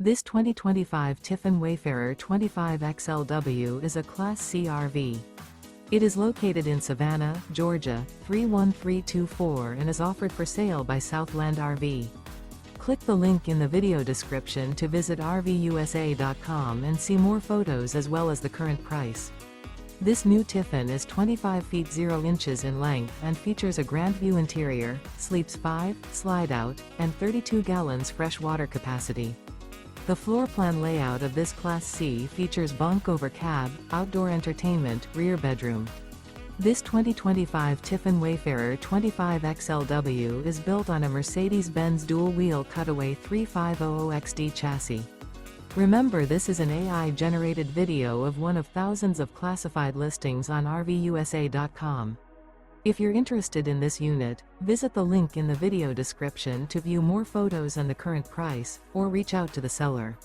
This 2025 Tiffin Wayfarer 25XLW is a Class C RV. It is located in Savannah, Georgia, 31324 and is offered for sale by Southland RV. Click the link in the video description to visit RVUSA.com and see more photos as well as the current price. This new Tiffin is 25 feet 0 inches in length and features a Grandview interior, sleeps 5, slide-out, and 32 gallons fresh water capacity. The floor plan layout of this Class C features bunk over cab, outdoor entertainment, rear bedroom. This 2025 Tiffin Wayfarer 25XLW is built on a Mercedes-Benz Dual Wheel Cutaway 3500XD chassis. Remember, this is an AI-generated video of one of thousands of classified listings on RVUSA.com. If you're interested in this unit, visit the link in the video description to view more photos and the current price, or reach out to the seller.